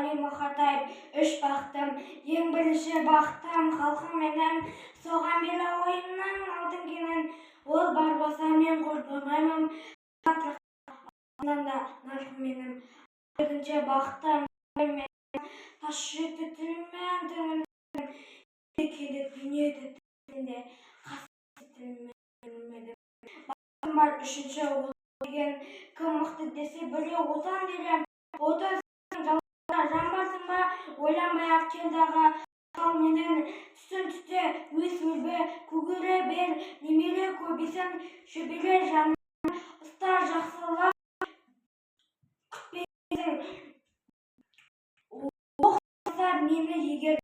Али Махатаев. 3 бақтым, ең бірінші бақтым халқым менен, соған белі ойымнан алдым кенен. Ол бар болса мен қорқымаймын, да нарқым менің. Екінші бақтым тас жүректі тіліммен түңілдім, келеді дүниеде тілінде қасиетіммен өлмедім. Бақтым бар үшінші отан деген, кім мықты десе біреу отан деген. Отансың жалғанда жан барсың ба, ойланбай-ақ кел дағы. Ал менен түстен түсте өс өрбе, көгере бер, немере көбейсін шөбере жанымнан, ұста жақсылап күтпейсің. Оқ болса мені егер